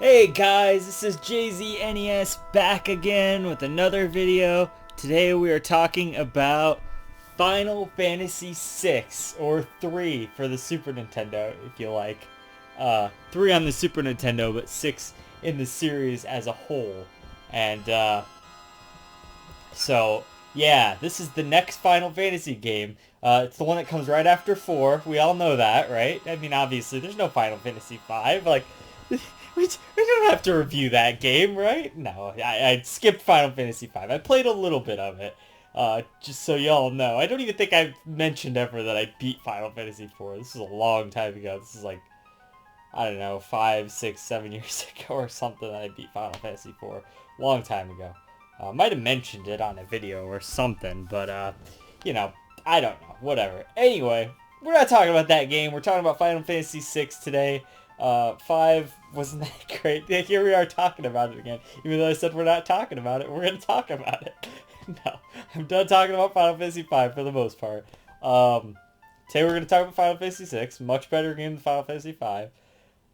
Hey guys, this is JZNES back again with another video. Today we are talking about Final Fantasy VI, or 3 for the Super Nintendo, if you like. 3 on the Super Nintendo, but 6 in the series as a whole. And, so, yeah, this is the next Final Fantasy game. It's the one that comes right after 4. We all know that, right? I mean, obviously, there's no Final Fantasy 5. Like, we don't have to review that game, right? No, I skipped Final Fantasy 5. I played a little bit of it, just so y'all know. I don't even think I've mentioned ever that I beat Final Fantasy 4. This is a long time ago. This is like, I don't know, 5, 6, 7 years ago or something that I beat Final Fantasy 4. Long time ago. Might have mentioned it on a video or something, but, you know, I don't know. Whatever. Anyway, we're not talking about that game. We're talking about Final Fantasy 6 today. 5 wasn't that great. Here we are talking about it again. Even though I said we're not talking about it, we're going to talk about it. No, I'm done talking about Final Fantasy 5 for the most part. Today we're going to talk about Final Fantasy 6. Much better game than Final Fantasy 5.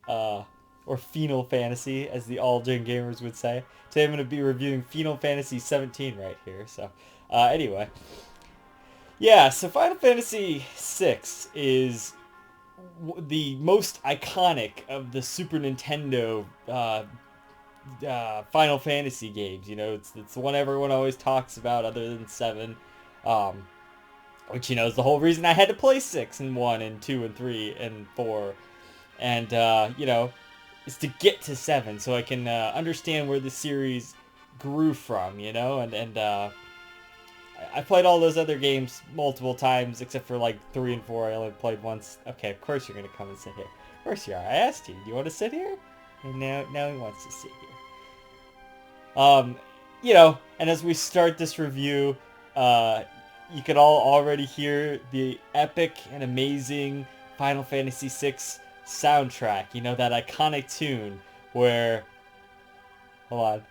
Or Final Fantasy, as the all-gen gamers would say. Today I'm going to be reviewing Final Fantasy 17 right here. So, anyway. Yeah, so Final Fantasy 6 is the most iconic of the Super Nintendo Final Fantasy games. You know, it's the one everyone always talks about other than 7. Which, you know, is the whole reason I had to play 6 and 1 and 2 and 3 and 4. And, you know, is to get to 7 so I can understand where the series grew from, you know, and I played all those other games multiple times, except for like 3 and 4 I only played once. Okay, of course you're going to come and sit here. Of course you are. I asked you, do you want to sit here? And now he wants to sit here. You know, and as we start this review, you could all already hear the epic and amazing Final Fantasy VI soundtrack. You know, that iconic tune where... Hold on.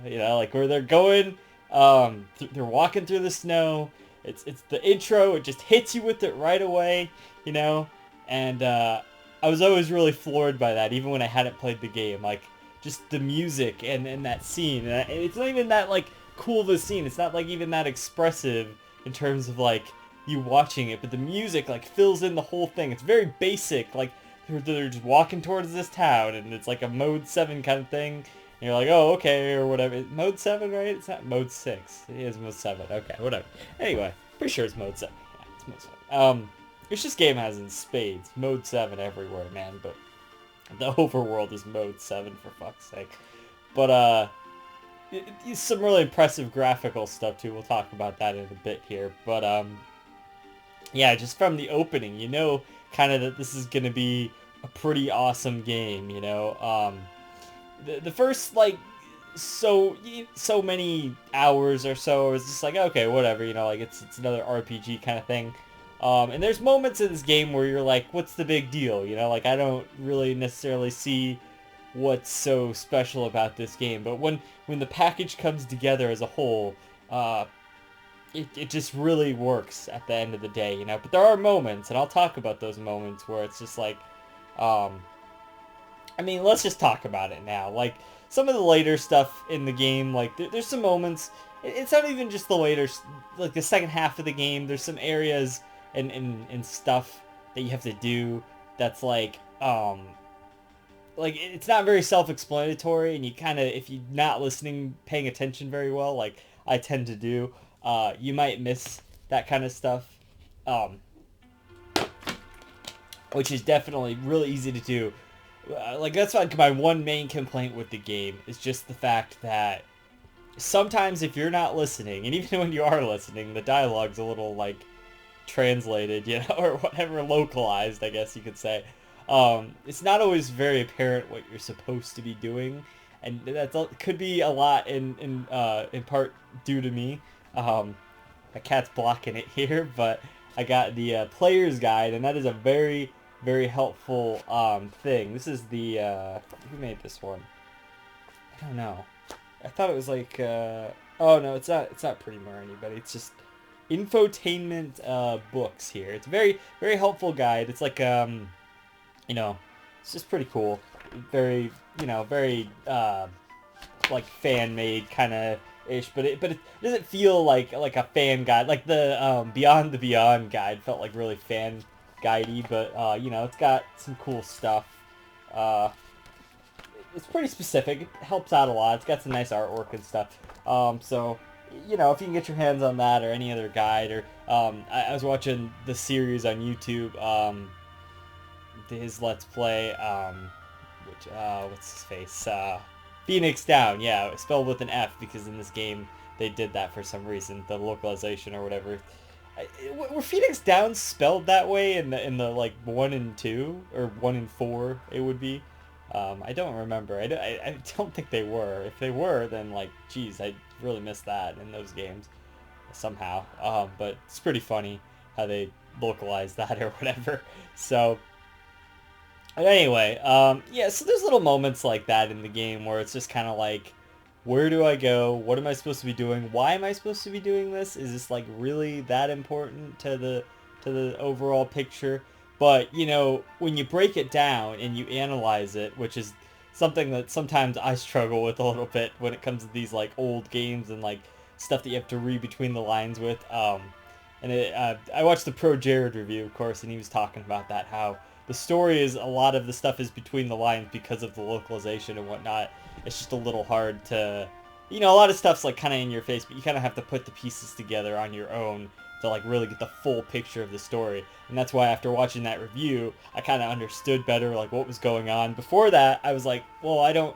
You know, like where they're going, they're walking through the snow. It's the intro. It just hits you with it right away, you know. And I was always really floored by that, even when I hadn't played the game. Like just the music and that scene. And it's not even that like cool of a scene. It's not like even that expressive in terms of like you watching it, but the music like fills in the whole thing. It's very basic. Like they're just walking towards this town, and it's like a mode 7 kind of thing. And you're like, oh, okay, or whatever. Mode 7, right? It's not mode 6. It is mode 7. Okay, whatever. Anyway, pretty sure it's mode 7. Yeah, it's mode 7. It's just game has in spades. Mode 7 everywhere, man. But the overworld is mode 7, for fuck's sake. But, it's some really impressive graphical stuff, too. We'll talk about that in a bit here. But, yeah, just from the opening, you know kind of that this is going to be a pretty awesome game, you know? The first like so many hours or so is just like, okay, whatever, you know, like it's another RPG kind of thing. And there's moments in this game where you're like, what's the big deal, you know? Like I don't really necessarily see what's so special about this game, but when the package comes together as a whole, it just really works at the end of the day, you know. But there are moments, and I'll talk about those moments where it's just like, I mean, let's just talk about it now. Like, some of the later stuff in the game, like, there's some moments... It's not even just the later... Like, the second half of the game, there's some areas and stuff that you have to do that's, like, it's not very self-explanatory, and you kind of... If you're not listening, paying attention very well, like I tend to do, you might miss that kind of stuff. Which is definitely really easy to do. Like, that's like my one main complaint with the game is just the fact that sometimes if you're not listening, and even when you are listening, the dialogue's a little, like, translated, you know, or whatever, localized, I guess you could say. It's not always very apparent what you're supposed to be doing, and that could be a lot in part due to me. My cat's blocking it here, but I got the player's guide, and that is a very helpful thing. This is the who made this one? I don't know. I thought it was like oh no, it's not Pretty or anybody. It's just infotainment books here. It's a very, very helpful guide. It's like, you know, it's just pretty cool. Very, you know, very, like fan-made kind of ish, but it doesn't feel like a fan guide. Like the Beyond the Beyond guide felt like really fan guidey, but you know, it's got some cool stuff. It's pretty specific. It helps out a lot. It's got some nice artwork and stuff. So, you know, if you can get your hands on that or any other guide, or I was watching the series on YouTube, his Let's Play, which what's his face? Phoenix Down. Yeah, spelled with an F because in this game they did that for some reason, the localization or whatever. Were Phoenix Down spelled that way in the like 1 and 2 or 1 and 4? It would be. I don't remember. I don't think they were. If they were, then like, geez, I really missed that in those games somehow. But it's pretty funny how they localized that or whatever. So anyway, yeah. So there's little moments like that in the game where it's just kind of like, where do I go? What am I supposed to be doing? Why am I supposed to be doing this? Is this like really that important to the overall picture? But, you know, when you break it down and you analyze it, which is something that sometimes I struggle with a little bit when it comes to these, like, old games and, like, stuff that you have to read between the lines with. I watched the Pro Jared review, of course, and he was talking about that, how the story is, a lot of the stuff is between the lines because of the localization and whatnot. It's just a little hard to, you know, a lot of stuff's, like, kind of in your face, but you kind of have to put the pieces together on your own to like really get the full picture of the story. And that's why after watching that review, I kind of understood better like what was going on. Before that, I was like, well, I don't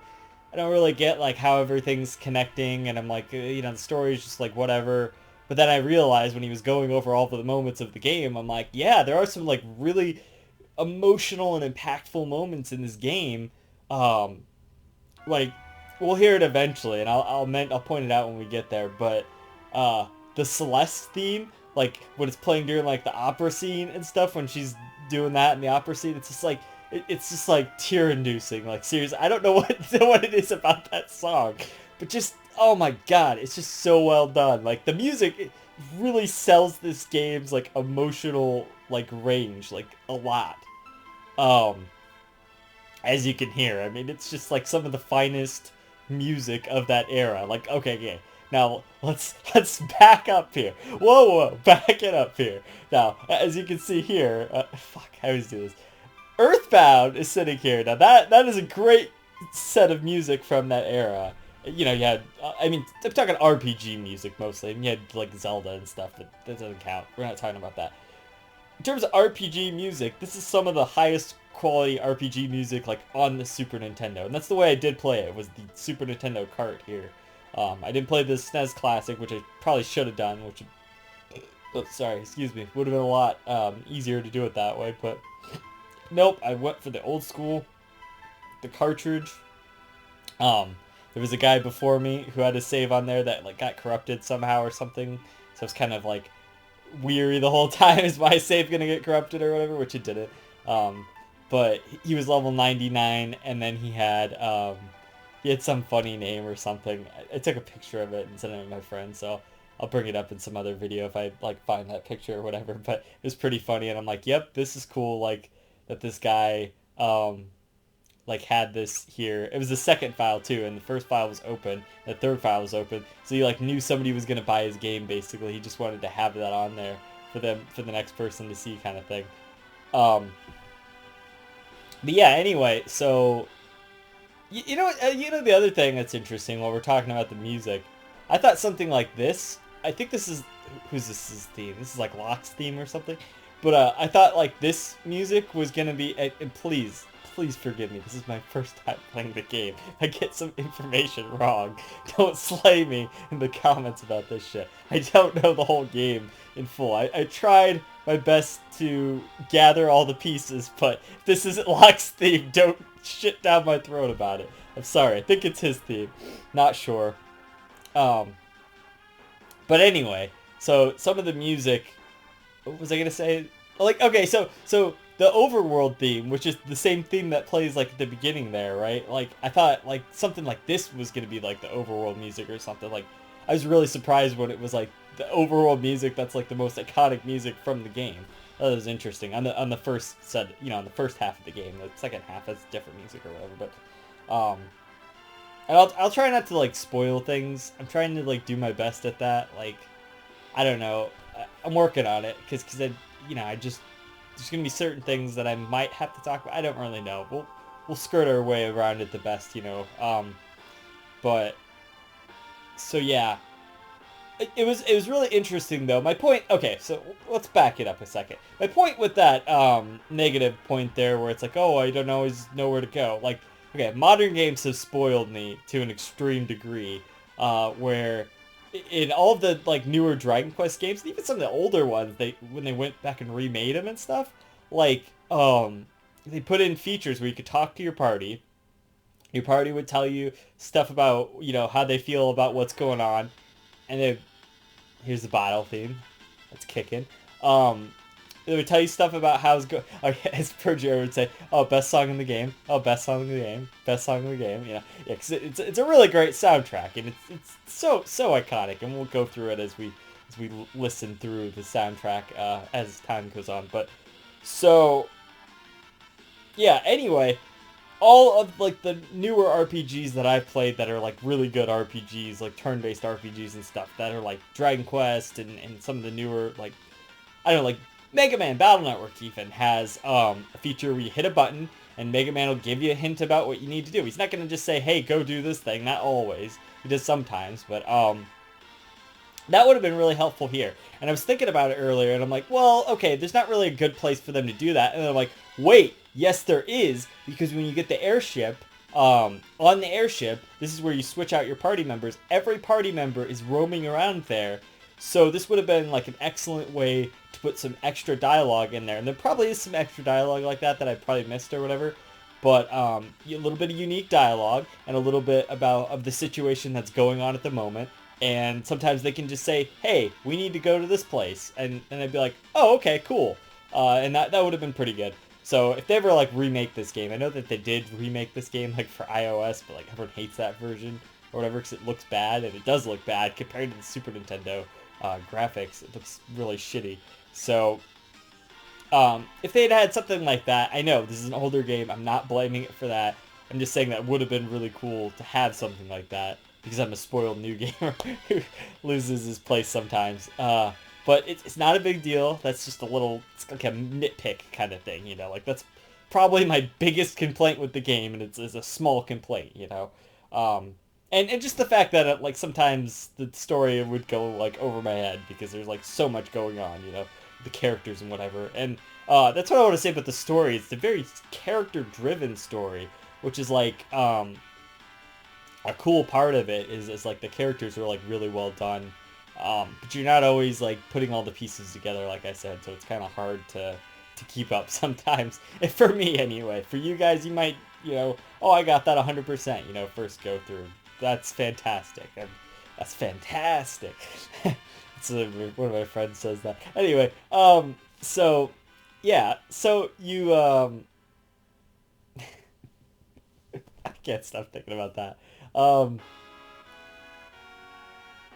really get like how everything's connecting, and I'm like, you know, the story is just like whatever. But then I realized when he was going over all the moments of the game, I'm like, yeah, there are some like really emotional and impactful moments in this game. Like, we'll hear it eventually, and I'll point it out when we get there. But the Celeste theme, like when it's playing during like the opera scene and stuff, when she's doing that in the opera scene, it's just like it's just like tear-inducing. Like seriously, I don't know what it is about that song, but just, oh my god, it's just so well done. Like the music, it really sells this game's like emotional like range like a lot. As you can hear, I mean, it's just like some of the finest music of that era. Like, okay. Now, let's back up here. Whoa, back it up here. Now, as you can see here, fuck, I always do this. Earthbound is sitting here. Now, that is a great set of music from that era. You know, you had, I mean, I'm talking RPG music mostly, and you had, like, Zelda and stuff, but that doesn't count. We're not talking about that. In terms of RPG music, this is some of the highest quality RPG music, like, on the Super Nintendo. And that's the way I did play it, was the Super Nintendo cart here. I didn't play the SNES Classic, which I probably should have done, which, excuse me, would have been a lot easier to do it that way, but nope, I went for the old school, the cartridge. There was a guy before me who had a save on there that like got corrupted somehow or something, so it's kind of like weary the whole time, is my save gonna get corrupted or whatever, which it didn't. But he was level 99, and then he had some funny name or something. I took a picture of it and sent it to my friend, so I'll bring it up in some other video if I like find that picture or whatever. But it was pretty funny, and I'm like, yep, this is cool. Like that this guy like had this here. It was the second file too, and the first file was open. The third file was open, so he like knew somebody was gonna buy his game. Basically, he just wanted to have that on there for the next person to see, kind of thing. But yeah, anyway, so. You know the other thing that's interesting while we're talking about the music, I thought something like this. I think this is who's this theme? This is like Locke's theme or something. But I thought like this music was gonna be. And please forgive me. This is my first time playing the game. I get some information wrong. Don't slay me in the comments about this shit. I don't know the whole game in full. I tried my best to gather all the pieces, but if this isn't Locke's theme, don't shit down my throat about it. I'm sorry. I think it's his theme. Not sure. But anyway, so some of the music. What was I gonna say? Like, okay, so the overworld theme, which is the same theme that plays like at the beginning there, right? Like I thought like something like this was gonna be like the overworld music or something. Like I was really surprised when it was like the overworld music that's like the most iconic music from the game. That was interesting on the first set, on the first half of the game. The second half has different music or whatever, but and I'll try not to like spoil things. I'm trying to like do my best at that. Like, I don't know, I'm working on it because I just there's gonna be certain things that I might have to talk about. I don't really know. We'll skirt our way around it the best, but so yeah. It was really interesting though. My point, okay, so let's back it up a second. My point with that negative point there where it's like, oh, I don't always know where to go. Like, okay, modern games have spoiled me to an extreme degree, where in all of the like newer Dragon Quest games, and even some of the older ones, when they went back and remade them and stuff, like they put in features where you could talk to your party. Your party would tell you stuff about, how they feel about what's going on, and then here's the bottle theme. That's kicking. They would tell you stuff about how it's going. As per Jared would say, oh, best song in the game. Oh, best song in the game. Best song in the game. Yeah, because it's a really great soundtrack, and it's so iconic. And we'll go through it as we listen through the soundtrack as time goes on. But so yeah. Anyway, all of like the newer RPGs that I've played that are like really good RPGs, like turn-based RPGs and stuff that are like Dragon Quest and some of the newer, like, I don't know, like Mega Man Battle Network even has a feature where you hit a button and Mega Man will give you a hint about what you need to do. He's not going to just say, hey, go do this thing. Not always. He does sometimes, but that would have been really helpful here. And I was thinking about it earlier, and I'm like, well, okay, there's not really a good place for them to do that. And I'm like, wait, yes, there is, because when you get the airship, on the airship, this is where you switch out your party members. Every party member is roaming around there. So this would have been like an excellent way to put some extra dialogue in there. And there probably is some extra dialogue like that I probably missed or whatever. But a little bit of unique dialogue and a little bit of the situation that's going on at the moment. And sometimes they can just say, hey, we need to go to this place. And I'd be like, oh, okay, cool. And that would have been pretty good. So if they ever like remake this game, I know that they did remake this game like for iOS, but like everyone hates that version or whatever because it looks bad, and it does look bad compared to the Super Nintendo graphics. It looks really shitty. So if they'd had something like that, I know this is an older game. I'm not blaming it for that. I'm just saying that would have been really cool to have something like that because I'm a spoiled new gamer who loses his place sometimes. But it's not a big deal. That's just it's like a nitpick kind of thing, Like, that's probably my biggest complaint with the game, and it's a small complaint, And just the fact that, like, sometimes the story would go, like, over my head because there's, like, so much going on, the characters and whatever. And that's what I want to say about the story. It's a very character-driven story, which is, like, a cool part of it is like, the characters are, like, really well done. But you're not always like putting all the pieces together, like I said, so it's kind of hard to keep up sometimes. And for me anyway. For you guys, you might, oh, I got that 100%, first go through. That's fantastic. And that's fantastic. So one of my friends says that. Anyway, so yeah, so you I can't stop thinking about that.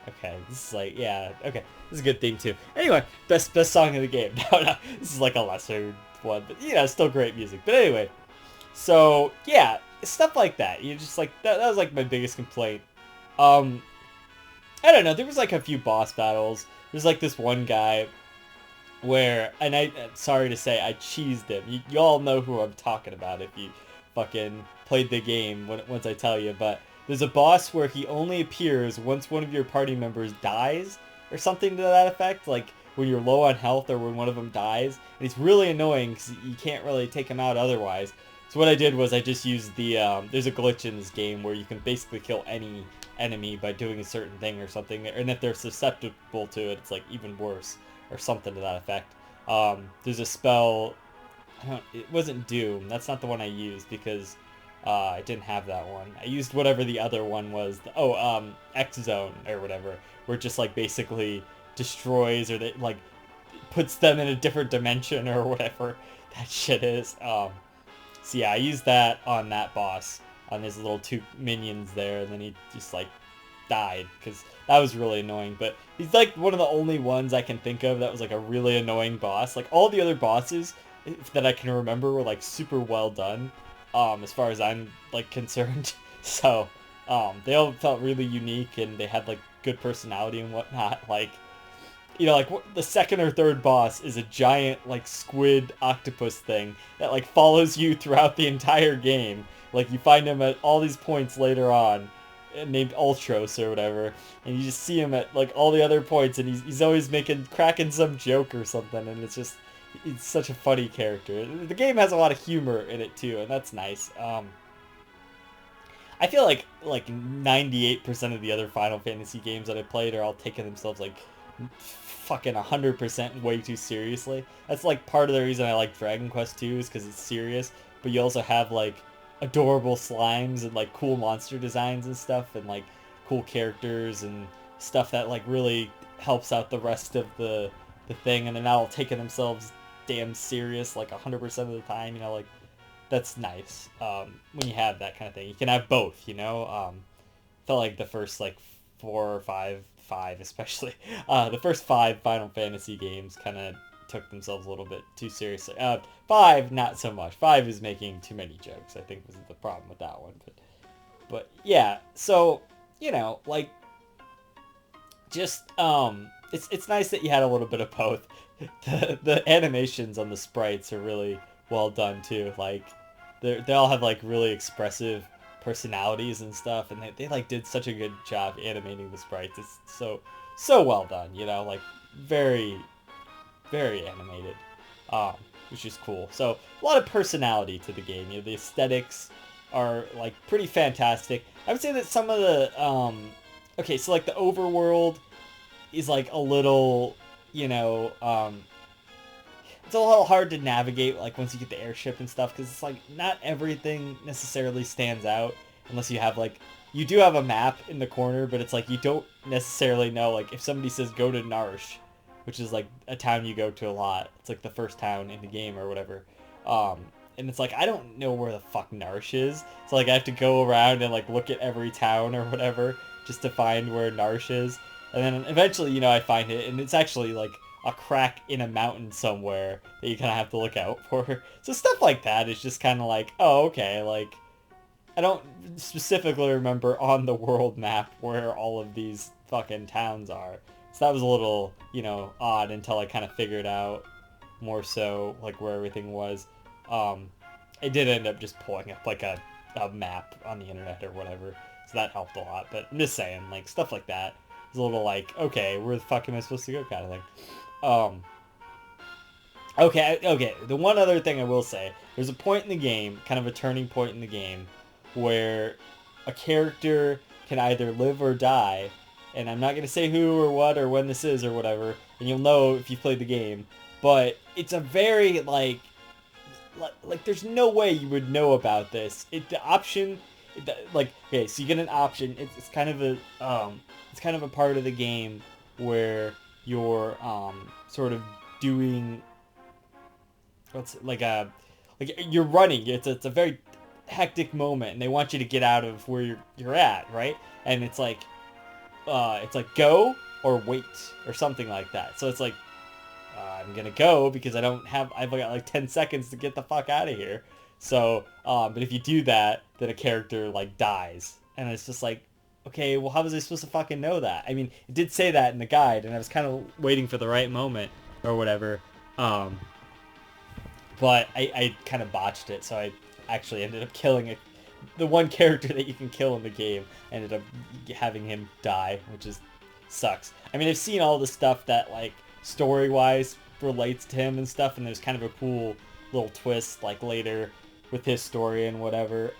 Okay, this is like, yeah, okay, this is a good theme too. Anyway, best song of the game. No, this is like a lesser one, but still great music. But anyway, so yeah, stuff like that. You just like, that was like my biggest complaint. I don't know, there was like a few boss battles. There's like this one guy where, and sorry to say, I cheesed him. You all know who I'm talking about if you fucking played the game once I tell you, but there's a boss where he only appears once one of your party members dies, or something to that effect, like when you're low on health or when one of them dies. And it's really annoying because you can't really take him out otherwise. So what I did was I just used there's a glitch in this game where you can basically kill any enemy by doing a certain thing or something, and if they're susceptible to it, it's like even worse, or something to that effect. There's a spell, it wasn't Doom, that's not the one I used because I didn't have that one. I used whatever the other one was. X-Zone or whatever, where it just like basically destroys or like puts them in a different dimension or whatever that shit is. So yeah, I used that on that boss, on his little two minions there, and then he just like died, because that was really annoying. But he's like one of the only ones I can think of that was like a really annoying boss. Like all the other bosses that I can remember were like super well done, as far as I'm like concerned. So they all felt really unique, and they had like good personality and whatnot. Like, you know, like the second or third boss is a giant like squid octopus thing that like follows you throughout the entire game. Like you find him at all these points later on, named Ultros or whatever, and you just see him at like all the other points, and he's always cracking some joke or something, and it's such a funny character. The game has a lot of humor in it too, and that's nice. I feel like 98% of the other Final Fantasy games that I played are all taking themselves like fucking 100% way too seriously. That's like part of the reason I like Dragon Quest 2 is because it's serious, but you also have like adorable slimes and like cool monster designs and stuff, and like cool characters and stuff that like really helps out the rest of the thing, and they're not all taking themselves damn serious like 100% of the time, you know, like that's nice. When you have that kind of thing, you can have both, you know. Felt like the first like five especially, the first 5 Final Fantasy games kind of took themselves a little bit too seriously. 5 not so much. 5 is making too many jokes, I think, was the problem with that one. But yeah, so you know, like just it's nice that you had a little bit of both. The animations on the sprites are really well done too. Like they all have like really expressive personalities and stuff, and they like did such a good job animating the sprites. It's so well done, you know, like very animated, which is cool. So a lot of personality to the game. You know, the aesthetics are like pretty fantastic. I would say that some of the okay, so like the overworld is like a little, you know, it's a little hard to navigate like once you get the airship and stuff, because it's like not everything necessarily stands out unless you have like, you do have a map in the corner, but it's like you don't necessarily know, like if somebody says go to Narsh, which is like a town you go to a lot, it's like the first town in the game or whatever, and it's like I don't know where the fuck Narsh is, so like I have to go around and like look at every town or whatever just to find where Narsh is, and then eventually, you know, I find it, and it's actually like a crack in a mountain somewhere that you kind of have to look out for. So stuff like that is just kind of like, oh, okay, like, I don't specifically remember on the world map where all of these fucking towns are. So that was a little, you know, odd until I kind of figured out more so, like, where everything was. It did end up just pulling up, like, a map on the internet or whatever. So that helped a lot. But I'm just saying, like, stuff like that is a little like, okay, where the fuck am I supposed to go kind of thing. Okay, the one other thing I will say, there's a point in the game, kind of a turning point in the game, where a character can either live or die, and I'm not going to say who or what or when this is or whatever, and you'll know if you've played the game, but it's a very, like there's no way you would know about this. The option, like, okay, so you get an option, it's kind of a part of the game where you're sort of doing you're running. It's a very hectic moment, and they want you to get out of where you're at, right? And it's like go or wait or something like that. So it's like I'm gonna go because I've got like 10 seconds to get the fuck out of here. So but if you do that, then a character like dies, and it's just like, okay, well, how was I supposed to fucking know that? I mean, it did say that in the guide, and I was kind of waiting for the right moment or whatever. But I kind of botched it, so I actually ended up killing the one character that you can kill in the game. Ended up having him die, which sucks. I mean, I've seen all the stuff that, like, story-wise relates to him and stuff, and there's kind of a cool little twist, like, later with his story and whatever,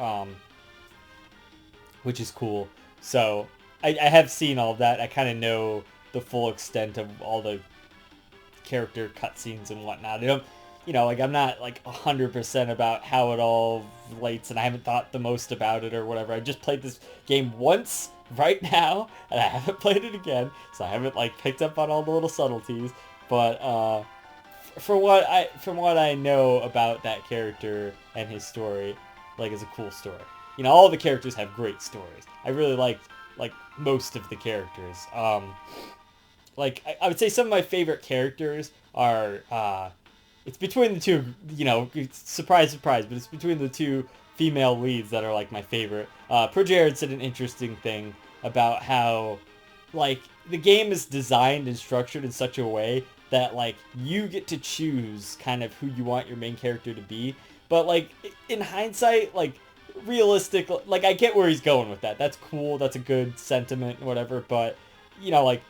which is cool. So I have seen all of that. I kind of know the full extent of all the character cutscenes and whatnot. I don't, you know, like, I'm not like 100% about how it all relates, and I haven't thought the most about it or whatever. I just played this game once right now, and I haven't played it again, so I haven't like picked up on all the little subtleties. But from what I know about that character and his story, like, it's a cool story. You know, all the characters have great stories. I really liked, like, most of the characters. Like I would say some of my favorite characters are it's between the two, you know, surprise, surprise, but it's between the two female leads that are like my favorite. ProJared said an interesting thing about how like the game is designed and structured in such a way that like you get to choose kind of who you want your main character to be, but like in hindsight, like realistic, like I get where he's going with that. That's cool. That's a good sentiment, whatever. But you know, like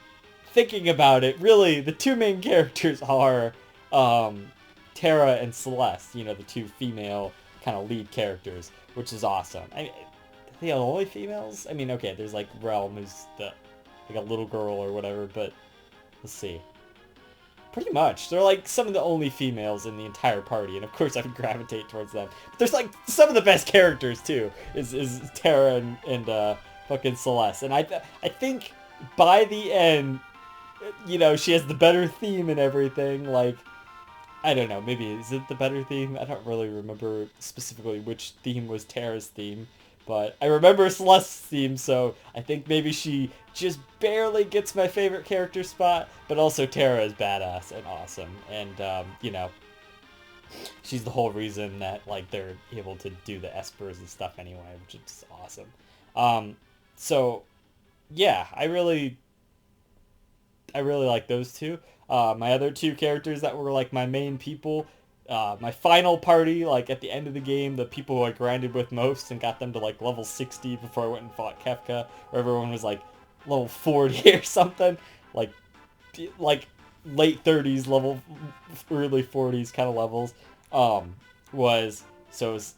thinking about it, really, the two main characters are Terra and Celeste. You know, the two female kind of lead characters, which is awesome. Are they the only females? I mean, okay, there's like Realm, who's the like a little girl or whatever, but let's see. Pretty much. They're like some of the only females in the entire party, and of course I would gravitate towards them. But there's like some of the best characters too, is Terra and fucking Celeste. And I think by the end, you know, she has the better theme and everything. Like, I don't know, maybe is it the better theme? I don't really remember specifically which theme was Terra's theme. But I remember Celeste's theme, so I think maybe she just barely gets my favorite character spot. But also Terra is badass and awesome. And, you know, she's the whole reason that, like, they're able to do the espers and stuff anyway, which is awesome. So, yeah, I really like those two. My other two characters that were, like, my main people... my final party, like at the end of the game, the people who I grinded with most and got them to like level 60 before I went and fought Kefka, where everyone was like level 40 or something, like late 30s, early 40s kind of levels, was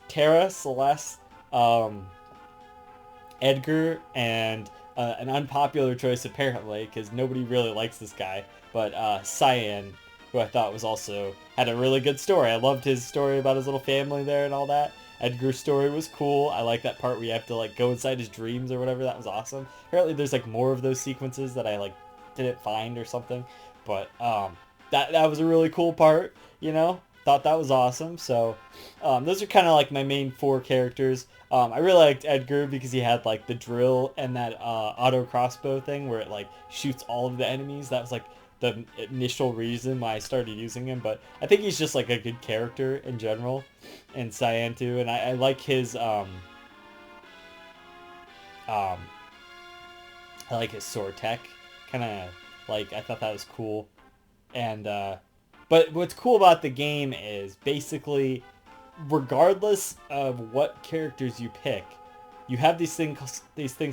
Terra, Celeste, Edgar, and an unpopular choice apparently, because nobody really likes this guy, but Cyan, who I thought was also had a really good story. I loved his story about his little family there and all that. Edgar's story was cool. I like that part where you have to like go inside his dreams or whatever. That was awesome. Apparently there's like more of those sequences that I like didn't find or something. But that was a really cool part, you know? Thought that was awesome. So those are kind of like my main four characters. I really liked Edgar because he had like the drill and that auto crossbow thing where it like shoots all of the enemies. That was like the initial reason why I started using him, but I think he's just like a good character in general, and Cyan too, and I like his I like his sword tech, kind of like I thought that was cool, and but what's cool about the game is basically, regardless of what characters you pick, you have these things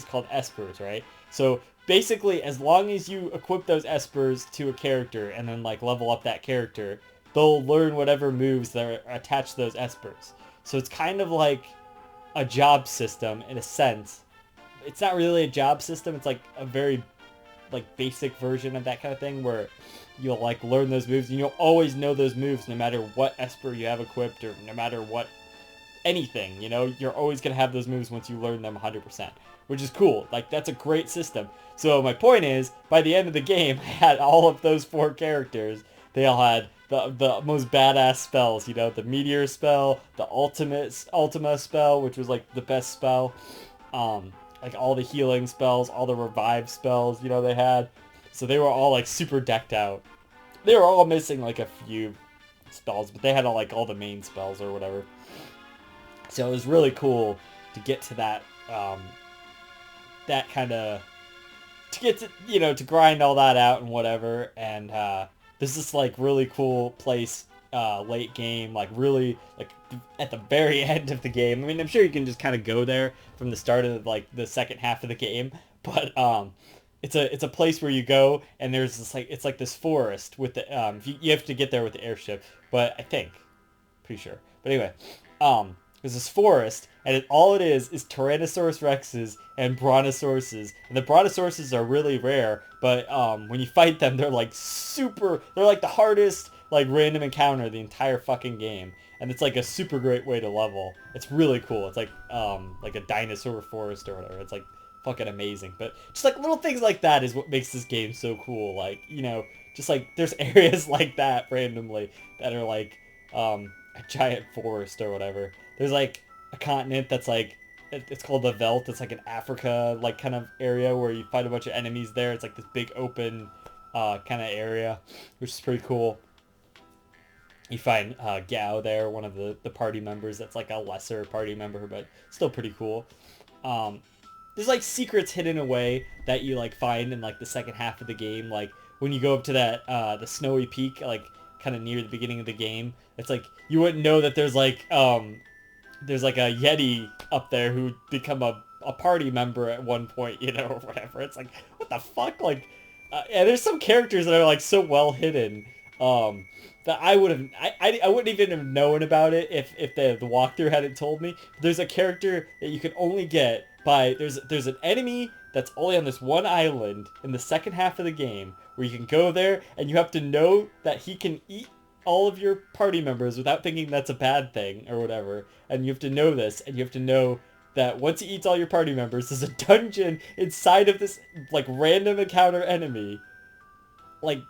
called espers, right? So basically, as long as you equip those espers to a character and then like level up that character, they'll learn whatever moves that are attached to those espers. So it's kind of like a job system in a sense. It's not really a job system. It's like a very like basic version of that kind of thing where you'll like learn those moves and you'll always know those moves no matter what esper you have equipped or no matter what anything, you know, you're always going to have those moves once you learn them 100%, which is cool. Like, that's a great system. So my point is, by the end of the game, I had all of those four characters. They all had the most badass spells, you know, the meteor spell, the ultima spell, which was like the best spell, like all the healing spells, all the revive spells, you know, they had. So they were all like super decked out. They were all missing like a few spells, but they had all, like all the main spells or whatever. So it was really cool to get to that, that kind of, to get to, you know, to grind all that out and whatever. And there's this like really cool place late game, like really like at the very end of the game. I mean, I'm sure you can just kind of go there from the start of like the second half of the game, but it's a place where you go and there's this like, it's like this forest with the you have to get there with the airship, but I think, pretty sure. But anyway, there's this forest, and all it is Tyrannosaurus Rexes and Brontosauruses. And the Brontosauruses are really rare, but when you fight them, they're like they're like the hardest like random encounter of the entire fucking game. And it's like a super great way to level. It's really cool. It's like a dinosaur forest or whatever. It's like fucking amazing. But just like little things like that is what makes this game so cool. Like, you know, just like there's areas like that randomly that are like a giant forest or whatever. There's like a continent that's like it's called the Veldt. It's like an Africa like kind of area where you fight a bunch of enemies there. It's like this big open kind of area, which is pretty cool. You find Gao there, one of the party members. That's like a lesser party member, but still pretty cool. There's like secrets hidden away that you like find in like the second half of the game. Like when you go up to that the snowy peak, like kind of near the beginning of the game. It's like you wouldn't know that there's like a Yeti up there who become a party member at one point, you know, or whatever. It's like, what the fuck? Like, and there's some characters that are like so well hidden that I would have, I wouldn't even have known about it if the walkthrough hadn't told me. There's a character that you can only get by, there's an enemy that's only on this one island in the second half of the game where you can go there and you have to know that he can eat all of your party members without thinking that's a bad thing or whatever. And you have to know this, and you have to know that once he eats all your party members, there's a dungeon inside of this like random encounter enemy. Like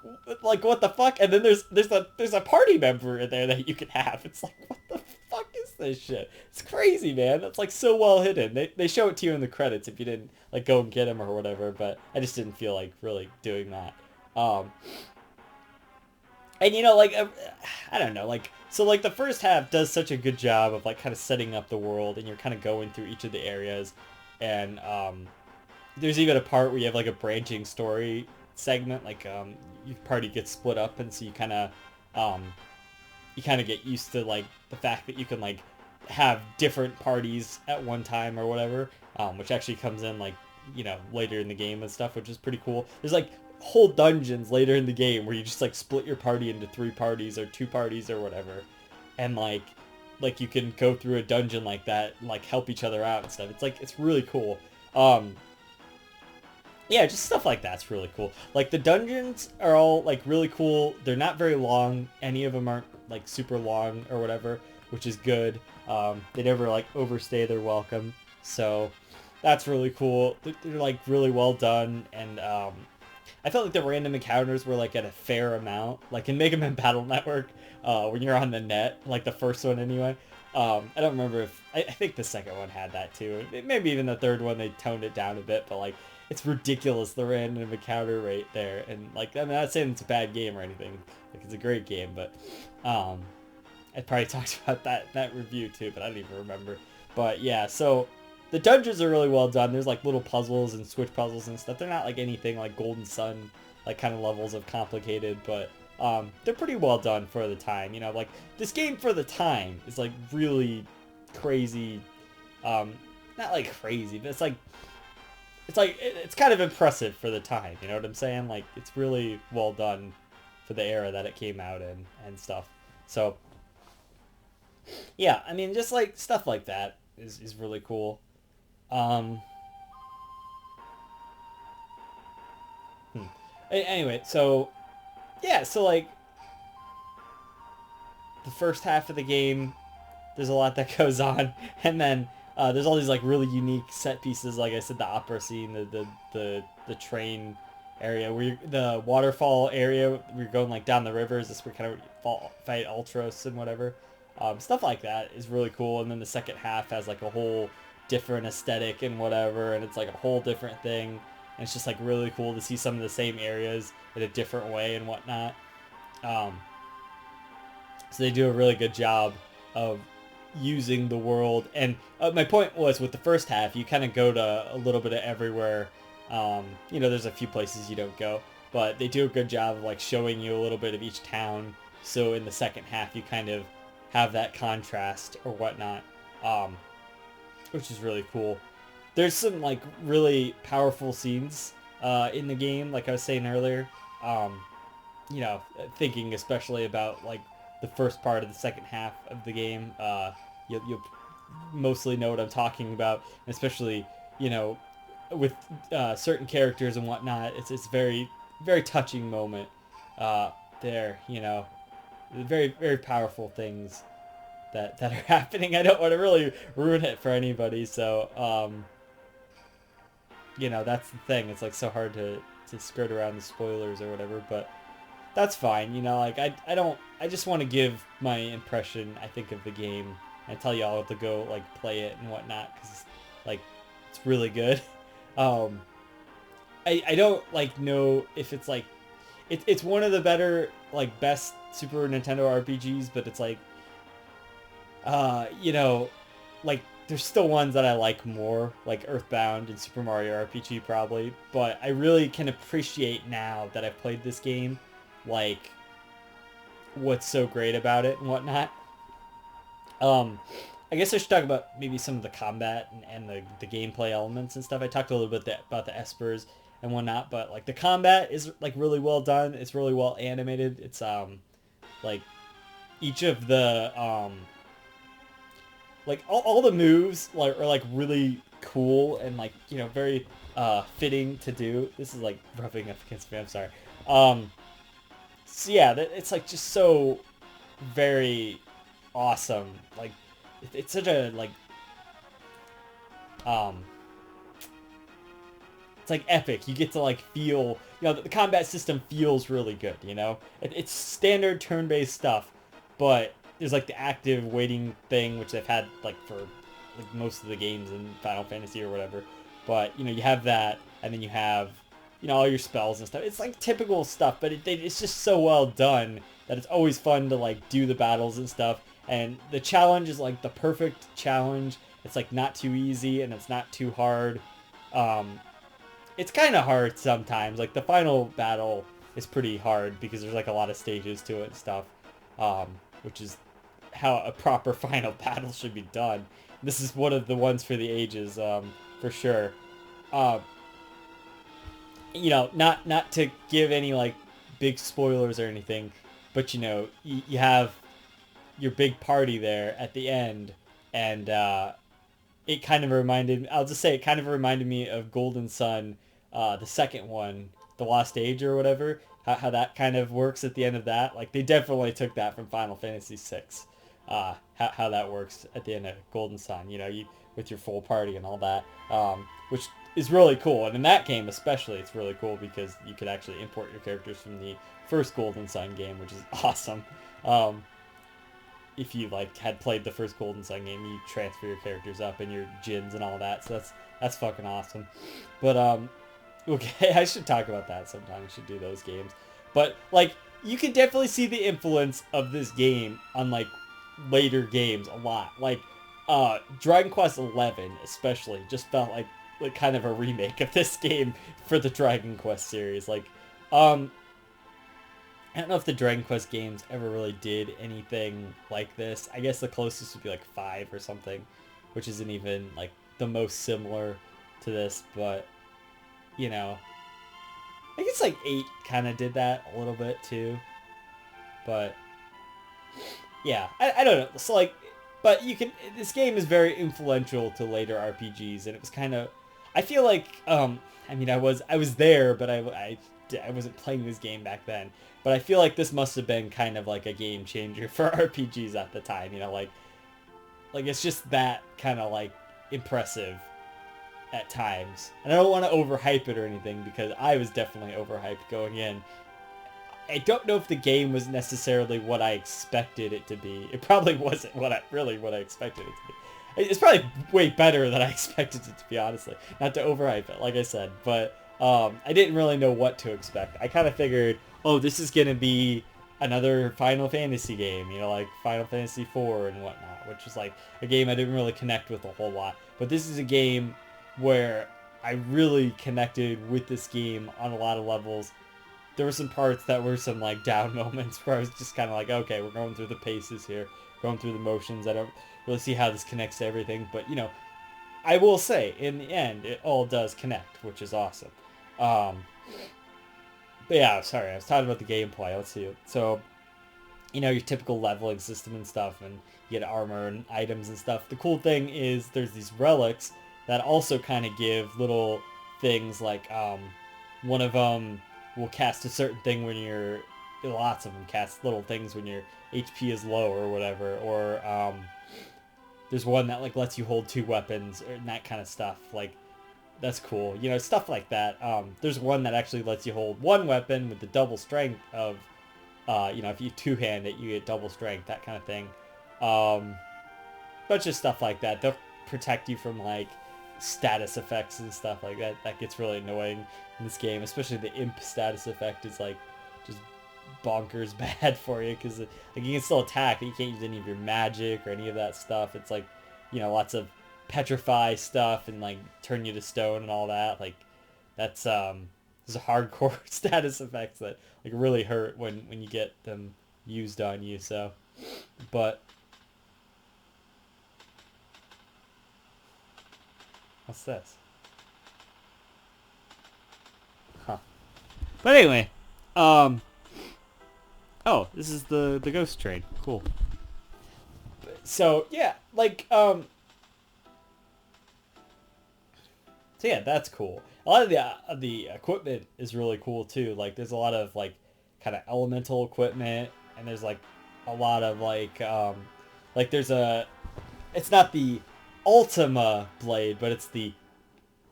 what the fuck? And then there's a party member in there that you can have. It's like, what the fuck is this shit? It's crazy, man. That's like so well hidden. They show it to you in the credits if you didn't like go and get him or whatever, but I just didn't feel like really doing that. And you know, like, I don't know, like, so like the first half does such a good job of like kind of setting up the world, and you're kind of going through each of the areas, and there's even a part where you have like a branching story segment, like your party gets split up, and so you kind of get used to like the fact that you can like have different parties at one time or whatever, which actually comes in like, you know, later in the game and stuff, which is pretty cool. There's like whole dungeons later in the game where you just like split your party into 3 parties or 2 parties or whatever, and like you can go through a dungeon like that and like help each other out and stuff. It's like, it's really cool. Yeah, just stuff like that's really cool. Like the dungeons are all like really cool. They're not very long. Any of them aren't like super long or whatever, which is good. They never like overstay their welcome, so that's really cool. They're like really well done, and I felt like the random encounters were like at a fair amount. Like in Mega Man Battle Network, when you're on the net, like the first one anyway. I don't remember if, I think the second one had that too. Maybe even the third one they toned it down a bit, but like it's ridiculous the random encounter rate there. And like, I'm not saying it's a bad game or anything. Like it's a great game, but I probably talked about that in that review too, but I don't even remember. But yeah, so the dungeons are really well done. There's like little puzzles and switch puzzles and stuff. They're not like anything like Golden Sun, like kind of levels of complicated, but they're pretty well done for the time. You know, like this game for the time is like really crazy. Not like crazy, but it's kind of impressive for the time. You know what I'm saying? Like it's really well done for the era that it came out in and stuff. So yeah, I mean, just like stuff like that is really cool. Anyway, so yeah, so like the first half of the game, there's a lot that goes on, and then there's all these like really unique set pieces. Like I said, the opera scene, the train area, where the waterfall area, where you're going like down the rivers. This where kind of fight Ultros and whatever. Stuff like that is really cool. And then the second half has like a whole different aesthetic and whatever, and it's like a whole different thing. And it's just like really cool to see some of the same areas in a different way and whatnot. So they do a really good job of using the world. And my point was, with the first half, you kind of go to a little bit of everywhere. You know, there's a few places you don't go, but they do a good job of like showing you a little bit of each town. So in the second half, you kind of have that contrast or whatnot, which is really cool. There's some like really powerful scenes in the game, like I was saying earlier. You know, thinking especially about like the first part of the second half of the game, you'll mostly know what I'm talking about, and especially, you know, with certain characters and whatnot. It's very, very touching moment there, you know. Very, very powerful things that are happening. I don't want to really ruin it for anybody, so you know, that's the thing. It's like so hard to skirt around the spoilers or whatever, but that's fine. You know, like I just want to give my impression, I think, of the game, and tell y'all to go like play it and whatnot, because Like, it's really good. Um, I don't like know if it's like it's one of the better like best Super Nintendo RPGs, but it's like you know, like there's still ones that I like more, like Earthbound and Super Mario RPG probably, but I really can appreciate now that I've played this game, like what's so great about it and whatnot. Um, I guess I should talk about maybe some of the combat and the gameplay elements and stuff. I talked a little bit about the espers and whatnot, but like the combat is like really well done. It's really well animated. It's like each of the like all the moves like are like really cool and like very fitting to do. This is like rubbing up against me. I'm sorry. So yeah, it's like just so very awesome. Like it's such a like um it's like epic. You get to like feel, the combat system feels really good, it's standard turn-based stuff, but there's like the active waiting thing, which they've had like for like most of the games in Final Fantasy or whatever. But you have that, and then you have all your spells and stuff. It's like typical stuff, but it's just so well done that it's always fun to like do the battles and stuff. And the challenge is like the perfect challenge. It's like not too easy and it's not too hard. It's kind of hard sometimes. Like the final battle is pretty hard because there's like a lot of stages to it and stuff, which is how a proper final battle should be done. This is one of the ones for the ages, for sure. Not to give any like big spoilers or anything, but you have your big party there at the end, and it kind of reminded, I'll just say it kind of reminded me of Golden Sun, the second one, The Lost Age or whatever, how that kind of works at the end of that. Like they definitely took that from Final Fantasy VI, how that works at the end of Golden Sun, you with your full party and all that, which is really cool. And in that game especially, it's really cool because you could actually import your characters from the first Golden Sun game, which is awesome. If you like had played the first Golden Sun game, you transfer your characters up and your Jins and all that, so that's fucking awesome. But okay, I should talk about that sometime. We should do those games. But like you can definitely see the influence of this game on like later games a lot. Like Dragon Quest XI especially just felt like kind of a remake of this game for the Dragon Quest series. Like I don't know if the Dragon Quest games ever really did anything like this. I guess the closest would be like 5 or something, which isn't even like the most similar to this, but I guess like 8 kind of did that a little bit too. But yeah, I don't know. So like, but this game is very influential to later RPGs, and it was kind of, I feel like, I mean, I was there, but I wasn't playing this game back then. But I feel like this must have been kind of like a game changer for RPGs at the time. Like it's just that kind of like impressive at times. And I don't want to overhype it or anything because I was definitely overhyped going in. I don't know if the game was necessarily what I expected it to be. It probably wasn't what I expected it to be. It's probably way better than I expected it to be, honestly. Not to overhype it, like I said, but I didn't really know what to expect. I kind of figured, oh, this is going to be another Final Fantasy game, like Final Fantasy IV and whatnot, which is like a game I didn't really connect with a whole lot. But this is a game where I really connected with this game on a lot of levels. There were some parts that were some like down moments where I was just kind of like, okay, we're going through the paces here, going through the motions. I don't really see how this connects to everything, but I will say in the end it all does connect, which is awesome. But yeah, sorry, I was talking about the gameplay. Let's see. So, your typical leveling system and stuff, and you get armor and items and stuff. The cool thing is there's these relics that also kind of give little things like, one of them will cast a certain thing when lots of them cast little things when your HP is low or whatever, or there's one that like lets you hold 2 weapons and that kind of stuff. Like that's cool, stuff like that. There's one that actually lets you hold 1 weapon with the double strength of if you 2-hand it, you get double strength, that kind of thing. Bunch of stuff like that. They'll protect you from like status effects and stuff like that. That gets really annoying in this game, especially the imp status effect is like just bonkers bad for you, because like you can still attack, but you can't use any of your magic or any of that stuff. It's like, you know, lots of petrify stuff and like turn you to stone and all that. Like that's those are hardcore status effects that like really hurt when you get them used on you. So, but what's this? Huh. But anyway, oh, this is the ghost train. Cool. So yeah, like so yeah, that's cool. A lot of the equipment is really cool too. Like there's a lot of like kind of elemental equipment, and there's like a lot of like there's a, it's not the Ultima blade, but it's the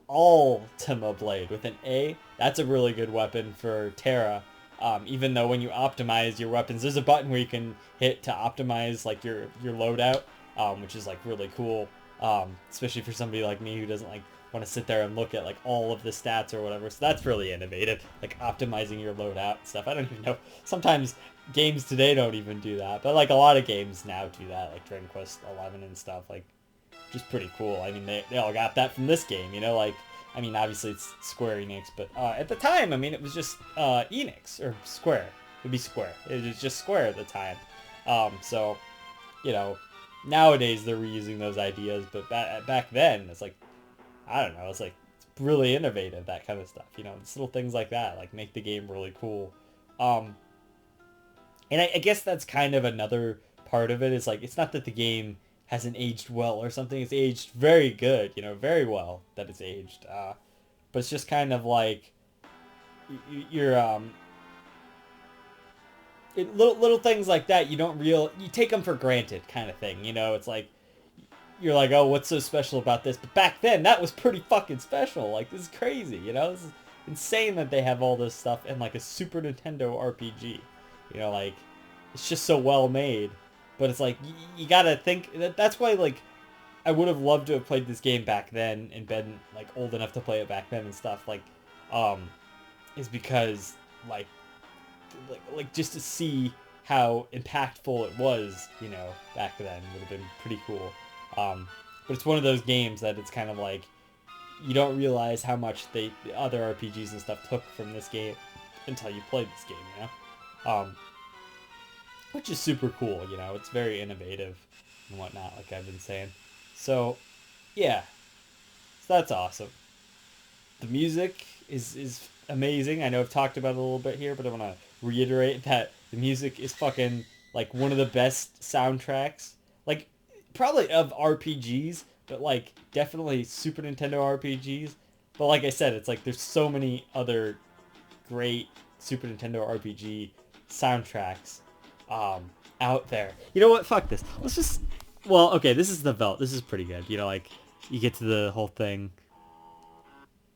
Ultima blade with an A. That's a really good weapon for Terra. Even though when you optimize your weapons, there's a button where you can hit to optimize like your loadout, which is like really cool. Especially for somebody like me who doesn't like want to sit there and look at like all of the stats or whatever. So that's really innovative, like optimizing your loadout and stuff. I don't even know. Sometimes games today don't even do that, but like a lot of games now do that, like Dragon Quest 11 and stuff. Like, just pretty cool. I mean, they all got that from this game, you know, like, I mean, obviously it's Square Enix, but at the time, I mean, it was just Enix, or Square. It would be Square. It was just Square at the time. So, you know, nowadays they're reusing those ideas, but back then, it's like, I don't know, it's like, it's really innovative, that kind of stuff, you know, it's little things like that, like, make the game really cool. And I guess that's kind of another part of it, is like, it's not that the game hasn't aged well or something. It's aged very good, you know, very well that it's aged. But it's just kind of like you're little things like that. You take them for granted, kind of thing. You know, it's like you're like, oh, what's so special about this? But back then, that was pretty fucking special. Like, this is crazy. You know, this is insane that they have all this stuff in like a Super Nintendo RPG. You know, like it's just so well made. But it's like, you gotta think, that's why, like, I would have loved to have played this game back then and been, like, old enough to play it back then and stuff, like, is because, like just to see how impactful it was, you know, back then would have been pretty cool. But it's one of those games that it's kind of like, you don't realize how much the other RPGs and stuff took from this game until you played this game, you know? Which is super cool, you know, it's very innovative and whatnot, like I've been saying. So, yeah, so that's awesome. The music is amazing. I know I've talked about it a little bit here, but I want to reiterate that the music is fucking, like, one of the best soundtracks, like, probably of RPGs, but, like, definitely Super Nintendo RPGs. But like I said, it's like, there's so many other great Super Nintendo RPG soundtracks out there. You know what? Fuck this. Let's just... Well, okay, this is the Velt. This is pretty good. You know, like, you get to the whole thing.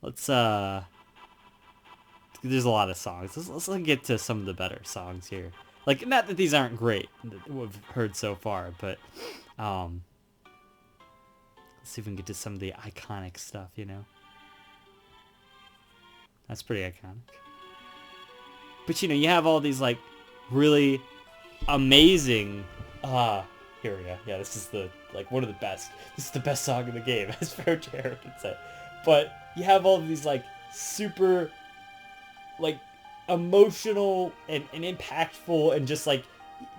Let's, there's a lot of songs. Let's get to some of the better songs here. Like, not that these aren't great, that we've heard so far, but, let's see if we can get to some of the iconic stuff, you know? That's pretty iconic. But, you know, you have all these, like, really amazing, here we go. Yeah, this is the, like, one of the best. This is the best song in the game, as Fairchair would say. But you have all of these, like, super, like, emotional and impactful and just, like,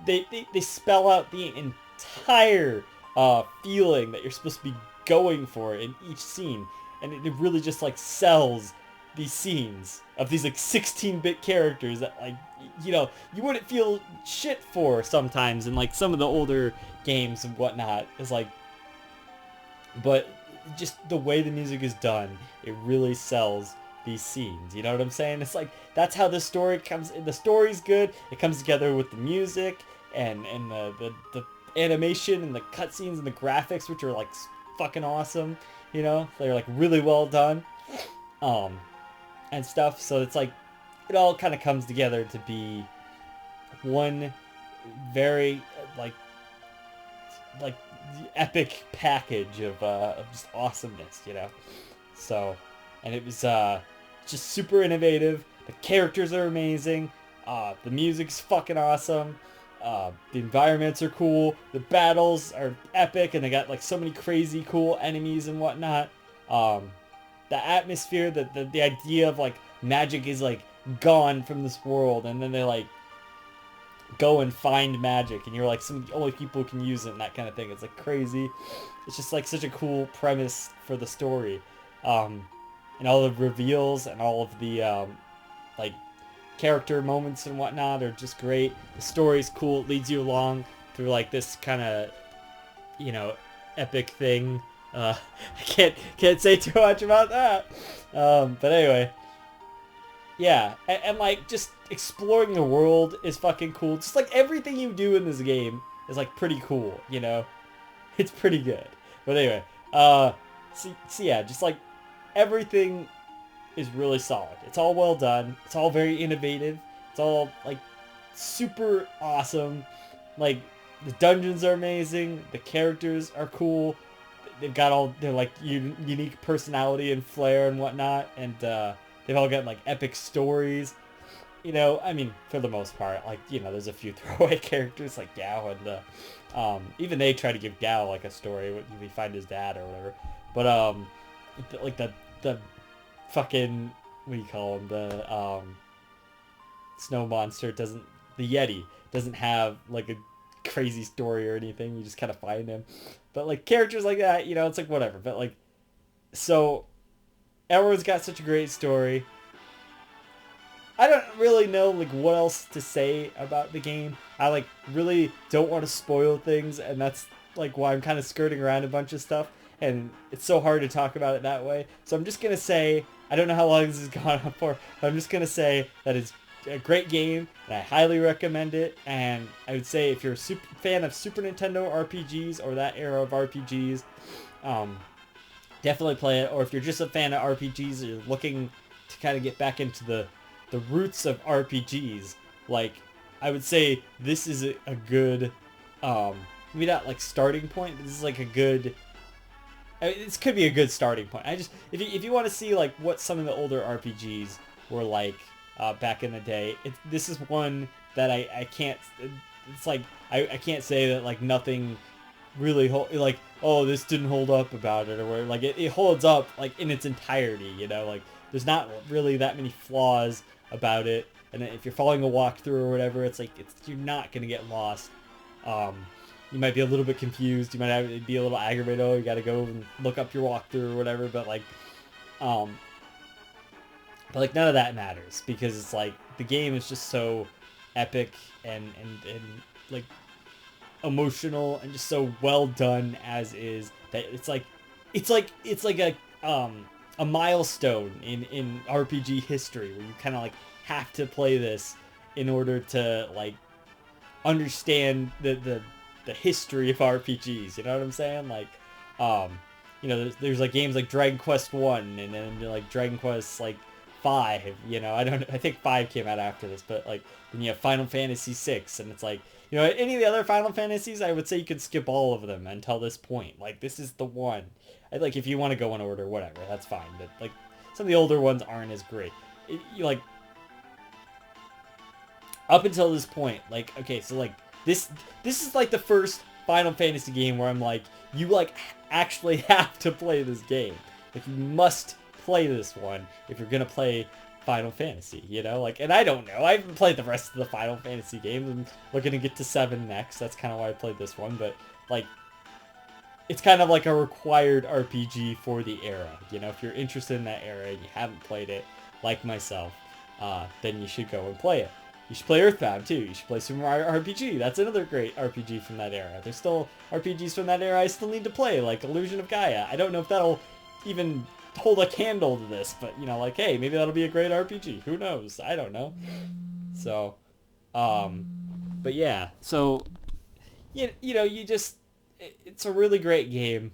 they spell out the entire feeling that you're supposed to be going for in each scene. And it really just, like, sells these scenes of these, like, 16-bit characters that, like, you know, you wouldn't feel shit for sometimes in, like, some of the older games and whatnot. It's like, but just the way the music is done, it really sells these scenes. You know what I'm saying? It's like, that's how the story comes. The story's good. It comes together with the music and the animation and the cutscenes and the graphics, which are, like, fucking awesome. You know, they're, like, really well done. And stuff. So it's like, it all kind of comes together to be one very, like, like the epic package of just awesomeness, you know. So, and it was just super innovative. The characters are amazing. The music's fucking awesome. The environments are cool. The battles are epic, and they got like so many crazy cool enemies and whatnot. The atmosphere, the idea of like magic is like gone from this world, and then they like go and find magic, and you're like some of the only people who can use it and that kind of thing. It's like crazy. It's just like such a cool premise for the story. And all the reveals and all of the like character moments and whatnot are just great. The story's cool. It leads you along through like this kind of, you know, epic thing. I can't say too much about that. But anyway, yeah, and like just exploring the world is fucking cool. Just like everything you do in this game is like pretty cool, you know. It's pretty good. But anyway, so yeah, just like everything is really solid. It's all well done. It's all very innovative. It's all like super awesome. Like the dungeons are amazing. The characters are cool. They've got all their like unique personality and flair and whatnot, and they've all got like epic stories. You know, I mean, for the most part, like, you know, there's a few throwaway characters like Gao, and even they try to give Gao like a story when we find his dad or whatever. But like the fucking, what do you call him, the snow monster doesn't, the Yeti doesn't have like a crazy story or anything. You just kind of find him. But like characters like that, you know, it's like whatever. But like, so everyone's got such a great story. I don't really know like what else to say about the game. I like really don't want to spoil things, and that's like why I'm kind of skirting around a bunch of stuff, and it's so hard to talk about it that way. So I'm just gonna say, I don't know how long this has gone on for, but I'm just gonna say that it's a great game, and I highly recommend it. And I would say if you're a fan of Super Nintendo RPGs or that era of RPGs, definitely play it. Or if you're just a fan of RPGs, or you're looking to kind of get back into the roots of RPGs, like, I would say this is a good, maybe not like starting point, but this is like a good, I mean, this could be a good starting point. I just, if you want to see like what some of the older RPGs were like back in the day, this is one that I can't, it's like, I can't say that like nothing really like, oh, this didn't hold up about it, or where like it holds up like in its entirety, you know, like there's not really that many flaws about it, and if you're following a walkthrough or whatever, it's like you're not gonna get lost. You might be a little bit confused, you might be a little aggravated, oh, you gotta go and look up your walkthrough or whatever, but like none of that matters, because it's like the game is just so epic and like emotional and just so well done as is, that it's like a milestone in RPG history, where you kind of like have to play this in order to like understand the history of RPGs. You know what I'm saying? Like, you know, there's like games like Dragon Quest 1, and then like Dragon Quest like 5. You know, I think 5 came out after this, but like then you have Final Fantasy 6, and it's like, you know, any of the other Final Fantasies, I would say you could skip all of them until this point. Like, this is the one. Like, if you want to go in order, whatever, that's fine. But, like, some of the older ones aren't as great. Like, up until this point, like, okay, so, like, this is, like, the first Final Fantasy game where I'm like, you, like, actually have to play this game. Like, you must play this one if you're gonna play Final Fantasy, you know? Like, and I don't know. I haven't played the rest of the Final Fantasy games. I'm looking to get to 7 next. That's kind of why I played this one, but, like, it's kind of like a required RPG for the era. You know, if you're interested in that era and you haven't played it, like myself, then you should go and play it. You should play Earthbound, too. You should play Super Mario RPG. That's another great RPG from that era. There's still RPGs from that era I still need to play, like Illusion of Gaia. I don't know if that'll even hold a candle to this, but, you know, like, hey, maybe that'll be a great RPG. Who knows? I don't know. So, but yeah. So, you know, you just, it's a really great game,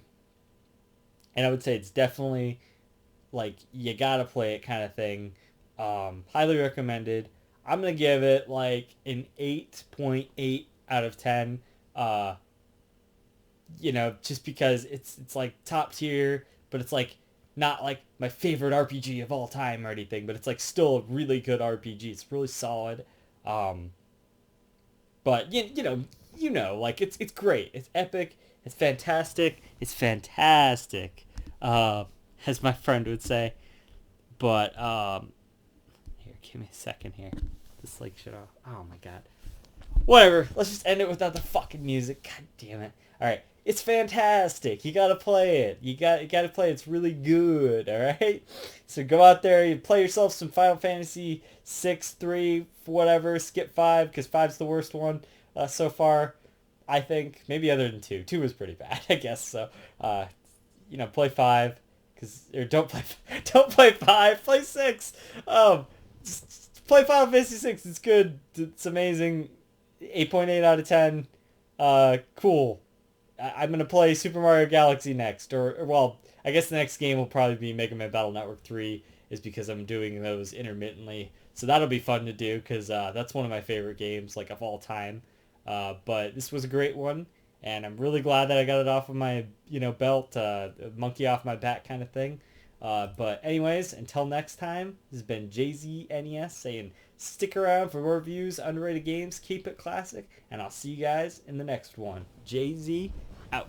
and I would say it's definitely like you gotta play it kind of thing. Highly recommended. I'm gonna give it like an 8.8 out of 10. you know, just because it's like top tier, but it's like not like my favorite RPG of all time or anything, but it's like still a really good RPG. It's really solid. Um, but you know, like it's great. It's epic. It's fantastic. It's fantastic. As my friend would say. But here, give me a second here. This like shut off. Oh my god. Whatever. Let's just end it without the fucking music. God damn it. All right. It's fantastic. You gotta play it. You gotta play it. It's really good. All right. So go out there. You play yourself some Final Fantasy 6, 3, whatever. Skip 5 because 5's the worst one so far. I think maybe other than 2. 2 was pretty bad. I guess so. Play 5 because or don't play 5. Play 6. Just play Final Fantasy 6. It's good. It's amazing. 8.8 out of 10. Cool. I'm going to play Super Mario Galaxy next. Or, well, I guess the next game will probably be Mega Man Battle Network 3 is because I'm doing those intermittently. So that'll be fun to do because that's one of my favorite games, like, of all time. But this was a great one. And I'm really glad that I got it off of my, belt, monkey off my back kind of thing. But anyways, until next time, this has been JZNES saying stick around for more reviews, underrated games, keep it classic, and I'll see you guys in the next one. JZ out.